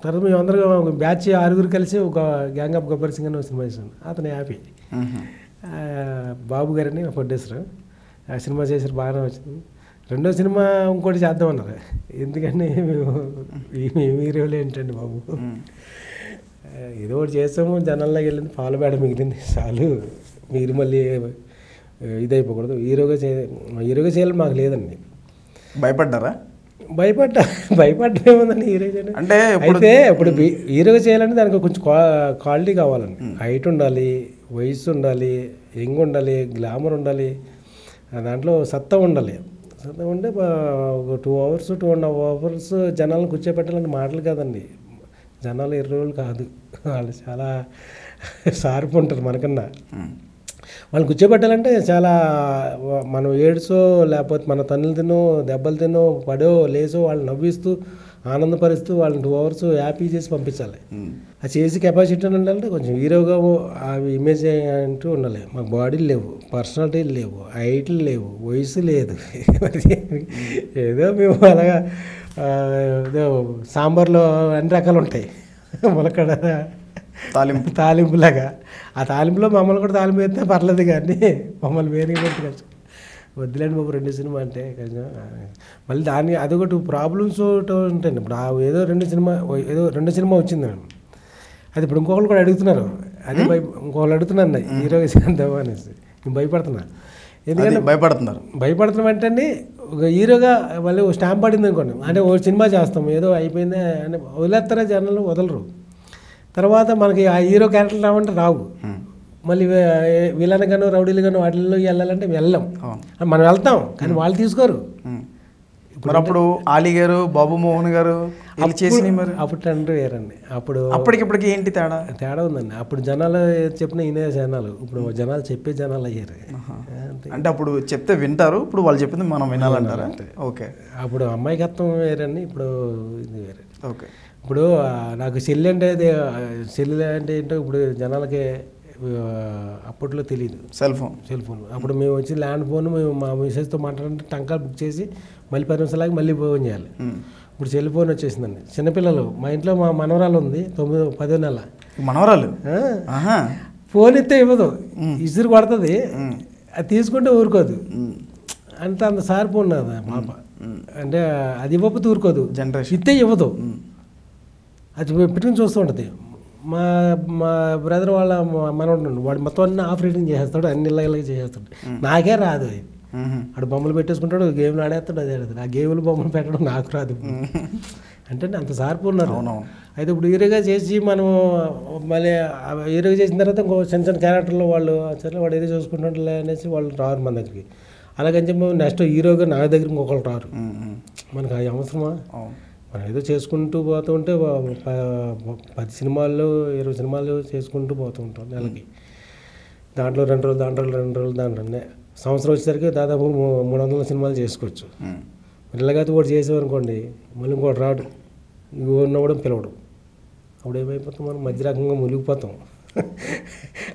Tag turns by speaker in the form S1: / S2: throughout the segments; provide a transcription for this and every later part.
S1: తర్వాత మేమందరం బ్యాచ్ 6 కలిసి ఒక గ్యాంగ్ ఆఫ్ గబ్బర్ సింగ్ అని ఒక సినిమా చేశాను. అతను హ్యాపీ. బాబు గారని ప్రొడ్యూసర్. ఆ సినిమా చేసారు, బాగానే వచ్చింది. రెండో సినిమా ఇంకోటి చేద్దామన్నారు. ఎందుకంటే మేము హీరోలు ఏంటండి బాబు, ఏదో ఒకటి చేస్తాము, జనాల్లోకి వెళ్ళింది, పాలు బేడ మిగిలింది చాలు, మీరు మళ్ళీ ఇదైపోకూడదు, హీరోగా చేయాలని మాకు లేదండి.
S2: భయపడ్డారా?
S1: భయపడ్డేముందండి హీరో చేయడం అంటే. అయితే ఇప్పుడు హీరోగా చేయాలంటే దానికి కొంచెం క్వాలిటీ కావాలండి. హైట్ ఉండాలి, వయసు ఉండాలి, యంగ్ ఉండాలి, గ్లామర్ ఉండాలి, దాంట్లో సత్తా ఉండాలి. సత్తా ఉంటే ఒక 2 hours 2.5 hours జనాలను కూర్చోబెట్టాలంటే మాటలు కాదండి. జనాలు 20 రోజులు కాదు, వాళ్ళు చాలా షార్ప్ ఉంటారు మనకన్నా. వాళ్ళు కూర్చోబెట్టాలంటే చాలా మనం ఏడ్చో లేకపోతే మన తన్నులు తినో దెబ్బలు తినో పడో లేచో వాళ్ళు నవ్విస్తూ ఆనందపరుస్తూ వాళ్ళని 2 hours హ్యాపీ చేసి పంపించాలి. అది చేసి కెపాసిటీ ఉండాలంటే కొంచెం హీరోగా అవి ఇమేజ్ అంటూ ఉండాలి. మాకు బాడీలు లేవు, పర్సనాలిటీలు లేవు, హైట్లు లేవు, వయసు లేదు. ఏదో మేము అలాగా ఏదో సాంబార్లో అన్ని రకాలు ఉంటాయి, ములక్కడ తాలింపులాగా. ఆ తాలింపులో మమ్మల్ని కూడా తాలింపు వేస్తే పర్లేదు, కానీ మమ్మల్ని వేరే పెట్టి కొంచెం వద్దులేండి బాబు 2 సినిమా అంటే కొంచెం. మళ్ళీ దాన్ని అదొకటి ప్రాబ్లమ్స్ ఉంటాయండి. ఇప్పుడు ఏదో 2 సినిమా వచ్చింది, అది ఇప్పుడు ఇంకొకళ్ళు కూడా అడుగుతున్నారు. అదే ఇంకొకళ్ళు అడుగుతున్నాను హీరోగా చేద్దామా అనేసి. నేను భయపడుతున్నా. ఎందుకంటే భయపడుతున్నాం అంటే ఒక హీరోగా మళ్ళీ స్టాంప్ పడింది అనుకోండి, అంటే ఓ సినిమా చేస్తాం ఏదో అయిపోయింది అంటే వదిలేస్తారా జనాలు, వదలరు. తర్వాత మనకి ఆ హీరో క్యారెక్టర్లు రావంటే రావు. మళ్ళీ విలన్ గాను రౌడీలు గాను వాటిల్లో వెళ్ళాలంటే వెళ్ళాం. మనం వెళ్తాం కానీ వాళ్ళు తీసుకోరు.
S2: మరి అప్పుడు ఆలీ గారు, బాబు మోహన్ గారు చేసి
S1: అప్పుడు ట్రెండ్ వేరండి.
S2: అప్పటికిప్పటికి ఏంటి
S1: తేడా ఉందండి. అప్పుడు జనాలు చెప్పిన ఇనే జనాలు, ఇప్పుడు జనాలు చెప్పే జనాలు అయ్యారు.
S2: అంటే అప్పుడు చెప్తే వింటారు, ఇప్పుడు వాళ్ళు చెప్పింది మనం వినాలంటారా? ఓకే.
S1: అప్పుడు అమ్మాయికత్వం వేరండి, ఇప్పుడు ఇది వేరే.
S2: ఓకే.
S1: ఇప్పుడు నాకు సెల్ అంటే ఏంటో ఇప్పుడు జనాలకి అప్పట్లో తెలియదు. సెల్ ఫోన్ అప్పుడు మేము వచ్చి ల్యాండ్ ఫోన్ మేము మా మెసేజ్తో మాట్లాడంటే టంకాలు బుక్ చేసి మళ్ళీ 10 నిమిషాలకి మళ్ళీ ఫోన్ చేయాలి. ఇప్పుడు సెల్ ఫోన్ వచ్చేసిందండి. చిన్నపిల్లలు, మా ఇంట్లో మా మనవరాలు ఉంది 9-10 నెలల
S2: మనవరాలు,
S1: ఫోన్ ఇస్తే ఇవ్వదు, ఇసురు కొడుతుంది, అది తీసుకుంటే ఊరుకోదు. అంత షార్ప్ ఉన్నది పాప. అంటే అది ఇవ్వకపోతే ఊరుకోదు,
S2: జనరేషన్
S1: ఇస్తే ఇవ్వదు, అది పెట్టుకుని చూస్తూ ఉంటుంది. మా బ్రదర్ వాళ్ళ మనవాడు వాడు మొత్తం అన్నీ ఆఫ్ రీడింగ్ చేసేస్తాడు, అన్ని ఇలాగే చేసేస్తాడు. నాకే రాదు. ఆడు బొమ్మలు పెట్టేసుకుంటాడు, గేమ్లు ఆడేస్తాడు, అదే ఆడతాడు. ఆ గేమ్లు బొమ్మలు పెట్టడం నాకు రాదు. అంటే అంత షార్ప్ ఉన్నారు. అయితే ఇప్పుడు హీరోగా చేసి మనం మళ్ళీ హీరోగా చేసిన తర్వాత ఇంకో చిన్న క్యారెక్టర్లో వాళ్ళు సరే వాడు ఏదో చూసుకుంటాడులే అనేసి వాళ్ళు రారు మన దగ్గరికి. అలాగని చెప్పి నెక్స్ట్ హీరోగా నా దగ్గర ఇంకొకళ్ళు రారు. మనకు అది అవసరమా? మనం ఏదో చేసుకుంటూ పోతూ ఉంటే 10 సినిమాలు 20 సినిమాలు చేసుకుంటూ పోతూ ఉంటాం నెలకి. దాంట్లో 2 రోజులు దాంట్లో సంవత్సరం వచ్చేసరికి దాదాపు 300 సినిమాలు చేసుకోవచ్చు. ఇలాగైతే ఒకటి చేసేవనుకోండి మళ్ళీ ఇంకోటి రాడు, ఉన్నవాడు పిలవడు. అప్పుడు ఏమైపోతాం, మనం మధ్య రకంగా మునిగిపోతాం.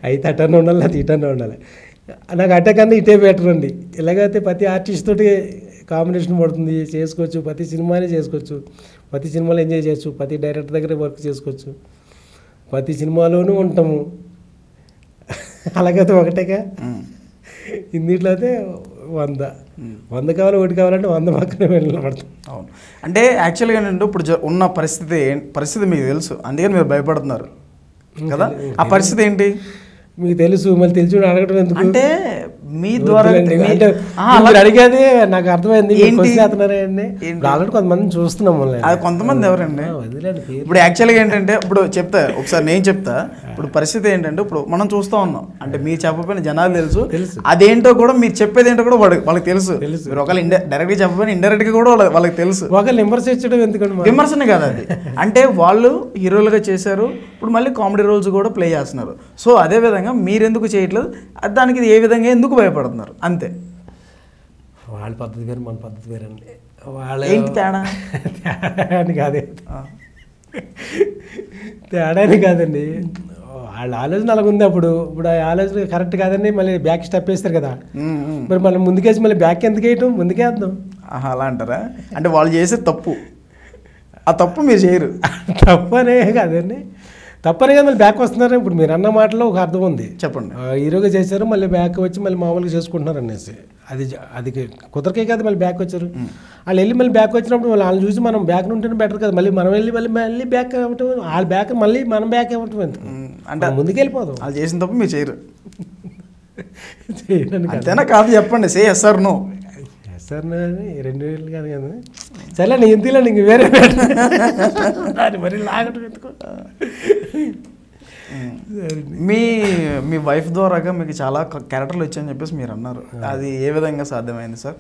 S1: అయితే అటన్నా ఉండాలి, అది ఇటన్నా ఉండాలి. నాకు అట్టే కన్నా ఇటే బెటర్ అండి. ఇలాగైతే ప్రతి ఆర్టిస్ట్ తోటి కాంబినేషన్ పడుతుంది, చేసుకోవచ్చు, ప్రతి సినిమానే చేసుకోవచ్చు, ప్రతి సినిమాలో ఎంజాయ్ చేయొచ్చు, ప్రతి డైరెక్టర్ దగ్గర వర్క్ చేసుకోవచ్చు, ప్రతి సినిమాలోనూ ఉంటాము. అలాగైతే ఒకటేగా. ఇందులో అయితే 100 కావాలి, 1 కావాలంటే 100 పక్కనే వెళ్ళబడతాం.
S2: అవును. అంటే యాక్చువల్గా ఏంటంటే ఇప్పుడు ఉన్న పరిస్థితి మీకు తెలుసు, అందుకని మీరు భయపడుతున్నారు కదా. ఆ పరిస్థితి ఏంటి
S1: మీకు తెలుసు, మళ్ళీ తెలిసి అడగడం ఎందుకు?
S2: అంటే మీ ద్వారా
S1: అడిగేది నాకు అర్థమైంది. ఆల్రెడీ కొంతమంది చూస్తున్నాం,
S2: అది కొంతమంది ఎవరండి. ఇప్పుడు యాక్చువల్గా ఏంటంటే ఇప్పుడు చెప్తా ఒకసారి, నేను చెప్తా. ఇప్పుడు పరిస్థితి ఏంటంటే ఇప్పుడు మనం చూస్తూ ఉన్నాం, అంటే మీరు చెప్పకపోయిన జనాలు తెలుసు, అదేంటో కూడా మీరు చెప్పేది ఏంటో కూడా వాళ్ళకి తెలుసు. మీరు ఒకవేళ డైరెక్ట్గా చెప్పకపోయినా ఇండైరెక్ట్గా కూడా వాళ్ళకి తెలుసు.
S1: ఒకళ్ళు విమర్శించడం ఎందుకంటే
S2: విమర్శనే కాదు అది. అంటే వాళ్ళు హీరోలుగా చేశారు, ఇప్పుడు మళ్ళీ కామెడీ రోల్స్ కూడా ప్లే చేస్తున్నారు. సో అదే విధంగా మీరెందుకు చేయట్లేదు, దానికి ఏ విధంగా ఎందుకు భయపడుతున్నారు అంతే.
S1: వాళ్ళ పద్ధతి వేరు, మన పద్ధతి వేరండి. వాళ్ళ
S2: ఏంటి తేడా?
S1: అని కాదే, తేడాని కాదండి. వాళ్ళ ఆలోచన అలాగ ఉంది. ఇప్పుడు ఆ ఆలోచన కరెక్ట్ కాదండి, మళ్ళీ బ్యాక్ స్టెప్ వేస్తారు కదా. మరి మళ్ళీ ముందుకేసి మళ్ళీ బ్యాక్ ఎందుకు వేయటం, ముందుకేద్దాం.
S2: అలా అంటారా? అంటే వాళ్ళు చేసే తప్పు ఆ తప్పు మీరు చేయరు.
S1: తప్పనే కాదండి, తప్పనే కదా మళ్ళీ బ్యాక్ వస్తున్నారు. ఇప్పుడు మీరు అన్న మాటలో ఒక అర్థం ఉంది.
S2: చెప్పండి.
S1: హీరోగా చేశారు, మళ్ళీ బ్యాక్ వచ్చి మళ్ళీ మామూలుగా చేసుకుంటున్నారు అనేసి. అది కుదరకే కదా మళ్ళీ బ్యాక్ వచ్చారు. వాళ్ళు వెళ్ళి మళ్ళీ బ్యాక్ వచ్చినప్పుడు వాళ్ళని చూసి మనం బ్యాక్ ఉంటేనే బెటర్ కదా. మళ్ళీ మనం వెళ్ళి మళ్ళీ బ్యాక్ అవ్వటం, వాళ్ళ బ్యాక్ మళ్ళీ మనం బ్యాక్ అవ్వటం ఎందుకు, అంటే ముందుకు వెళ్ళిపోదాం.
S2: వాళ్ళు చేసిన తప్పు మీరు చేయరు అంతేనా? కాదు చెప్పండి. Say yes or no.
S1: Sir 2000 కాదు కదా, సరే నీ ఇంతలో నీకు వేరే దాన్ని మరి లాగటం ఎందుకు.
S2: మీ వైఫ్ ద్వారాగా మీకు చాలా క్యారెక్టర్లు వచ్చాయని చెప్పేసి మీరు అన్నారు. అది ఏ విధంగా సాధ్యమైంది సార్?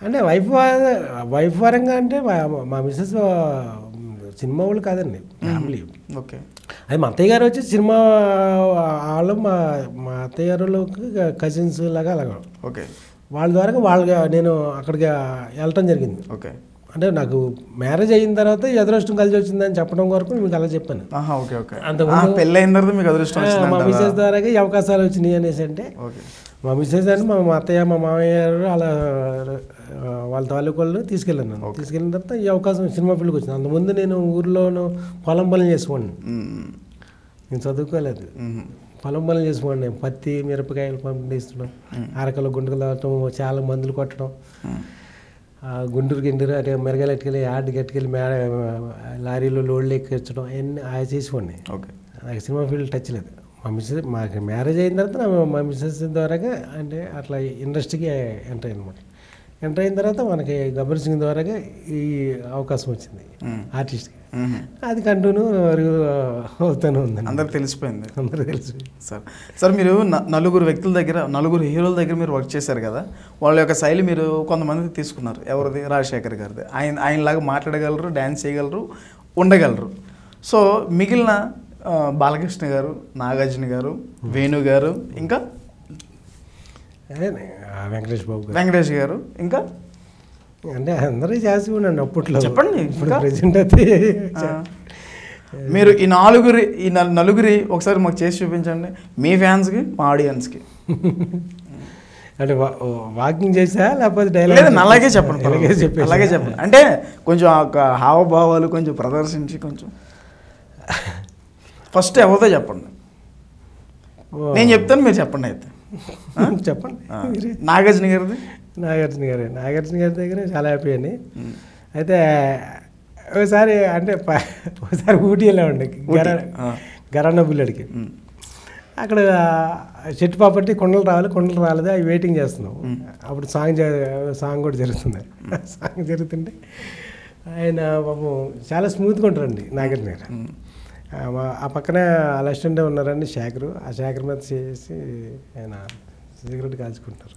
S1: అంటే వైఫ్ పరంగా అంటే మా మిస్సెస్ సినిమా వాళ్ళు కాదండి, ఫ్యామిలీ.
S2: ఓకే.
S1: అది మా అత్తయ్య గారు వచ్చి సినిమా వాళ్ళు మా అత్తయ్య గారులోకి కజిన్స్ లాగా అలాగా.
S2: ఓకే.
S1: వాళ్ళ ద్వారా నేను అక్కడికి వెళ్ళటం జరిగింది.
S2: ఓకే.
S1: అంటే నాకు మ్యారేజ్ అయిన తర్వాత అదృష్టం కలిసి వచ్చిందని చెప్పడం వరకు మీకు అలా చెప్పాను.
S2: అంతకుముందు పెళ్ళి అయిన తర్వాత మీకు అదృష్టం
S1: మా మిస్సెస్ ద్వారా ఈ అవకాశాలు వచ్చినాయి అనేసి. అంటే మా మిస్సెస్ అని మా అత్తయ్య మా మామయ్య గారు అలా వాళ్ళ తాలూకాళ్ళు తీసుకెళ్ళాను. తీసుకెళ్ళిన తర్వాత ఈ అవకాశం సినిమా ఫీల్డ్కి వచ్చింది. అంతకుముందు నేను ఊర్లోనూ పొలం పనులు చేసుకోండి, నేను చదువుకోలేదు. పొలం పనులు చేసుకోండి, పత్తి మిరపకాయలు పంపిస్తున్నాం, అరకలు గుంటలు తాగటం, చాలా మందులు కొట్టడం, గుంటూరు అంటే మిరగాయలు ఎట్టుకెళ్ళి యార్డ్కి ఎట్టుకెళ్ళి లారీలో లోడ్లు ఎక్కించడం, అవన్నీ చేసుకోండి. నాకు సినిమా ఫీల్డ్ టచ్ లేదు. మాకు మ్యారేజ్ అయిన తర్వాత మా మిస్సెస్ ద్వారా అంటే అట్లా ఇండస్ట్రీకి ఎంటర్ అయ్యింది అనమాట. ఎంటర్ అయిన తర్వాత మనకి గబ్బర్ సింగ్ ద్వారా ఈ అవకాశం వచ్చింది ఆర్టిస్ట్కి. అది కంటిన్యూ అవుతూనే ఉంది.
S2: అందరికి తెలిసిపోయింది.
S1: అందరూ తెలిసి
S2: సార్ మీరు నలుగురు వ్యక్తుల దగ్గర, నలుగురు హీరోల దగ్గర మీరు వర్క్ చేశారు కదా, వాళ్ళ యొక్క శైలి మీరు కొంతమంది తీసుకున్నారు. ఎవరిది? రాజశేఖర్ గారిది. ఆయనలాగా మాట్లాడగలరు, డ్యాన్స్ చేయగలరు, ఉండగలరు. సో మిగిలిన బాలకృష్ణ గారు, నాగార్జున గారు, వేణు గారు, ఇంకా వెంకటేష్ గారు, ఇంకా
S1: అంటే అందరూ చేసి ఉండండి అప్పట్లో.
S2: చెప్పండి.
S1: ఇప్పుడు ప్రెజెంట్ అయితే
S2: మీరు ఈ నలుగురి ఒకసారి మాకు చేసి చూపించండి, మీ ఫ్యాన్స్కి, మా ఆడియన్స్కి.
S1: అంటే వాకింగ్ చేసా లేకపోతే డైలాగ్?
S2: అలాగే చెప్పండి. అలాగే చెప్పండి. అంటే కొంచెం హావభావాలు కొంచెం ప్రదర్శించి కొంచెం ఫస్ట్ ఎవరితో చెప్పండి. నేను చెప్తాను, మీరు చెప్పండి. అయితే
S1: చెప్పండి.
S2: నాగార్జున గారిది.
S1: నాగార్జున గారి దగ్గర చాలా హ్యాపీ అండి. అయితే ఒకసారి ఊటీ వెళ్ళామండి, గరానా బుల్లెడ్కి. అక్కడ చెట్టు పాపట్టి కొండలు రాలేదు, అవి వెయిటింగ్ చేస్తున్నాం. అప్పుడు సాంగ్ కూడా జరుగుతుంది. సాంగ్ జరుగుతుంటే ఆయన పాపం చాలా స్మూత్గా ఉంటారండి నాగార్జున గారు. ఆ పక్కన అసిస్టెంట్ ఉన్నారండి శేఖరు. ఆ శేఖర్ మీద చేసి ఆయన సిగరెట్ కాల్చుకుంటారు.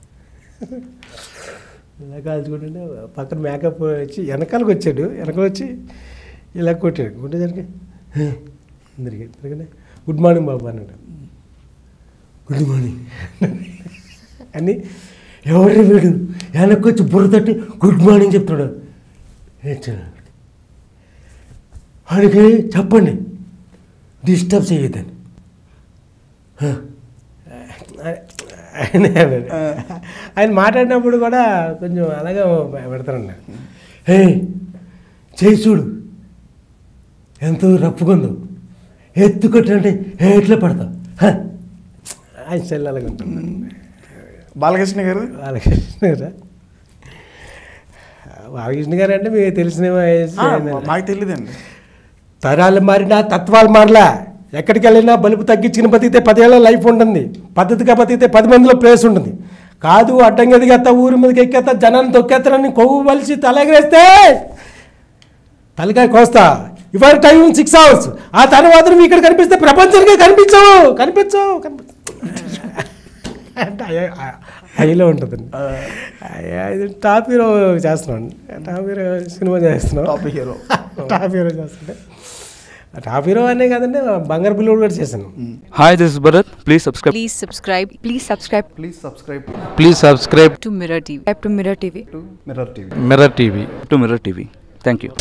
S1: ఇలా కాల్చుకుంటుంటే పక్కన మేకప్ వచ్చి వెనకాలకు వచ్చి ఇలా కొట్టాడు. కొట్టేసరికి అందరికీ గుడ్ మార్నింగ్ బాబు అన్నాడు. గుడ్ మార్నింగ్ అని ఎవరి వీడు వెనక్కి వచ్చి బుర్ర తట్టి గుడ్ మార్నింగ్ చెప్తాడు. వాడికి చెప్పండి డిస్టర్బ్ చేయొద్దని. ఆయన మాట్లాడినప్పుడు కూడా కొంచెం అలాగే పెడతారండి. హే చేయి చూడు ఎంతో రప్పుకుందో, ఎత్తుకొట్టంటే ఎట్లా పడతావు. ఆయన చెల్లి అలాగే ఉంటుంది.
S2: బాలకృష్ణ గారు
S1: అంటే మీకు తెలిసిన
S2: మాకు తెలియదండి.
S1: తరాలు మారినా తత్వాలు మారలా. ఎక్కడికి వెళ్ళినా బలుపు తగ్గించిన బతికితే 10 ఏళ్ళ లైఫ్ ఉంటుంది, పద్ధతిగా బతికితే 10 మందిలో ప్లేస్ ఉంటుంది. కాదు అడ్డంగా ఎదిగేస్తా, ఊరి మీదకి ఎక్కేస్తా, జనాన్ని తొక్కేస్తానని కొవ్వు వలిసి తలెగరేస్తే తలకాయ కోస్తా. ఇవాళ టైం 6 hours, ఆ తర్వాత నువ్వు ఇక్కడ కనిపిస్తే ప్రపంచానికి కనిపించవు అంటే హైలో ఉంటుందండి. ఇది టాప్ హీరో చేస్తున్నాను, టాప్ హీరో సినిమా చేస్తున్నాం. టాప్ హీరో చేస్తుంటే టాప్ హీరో అనే కదండి, బంగారు బిల్లు కూడా చేశాను.
S3: Hi, this is Bharat. Please subscribe. Please subscribe
S4: to Mirror TV.
S3: Mirror TV. Thank you.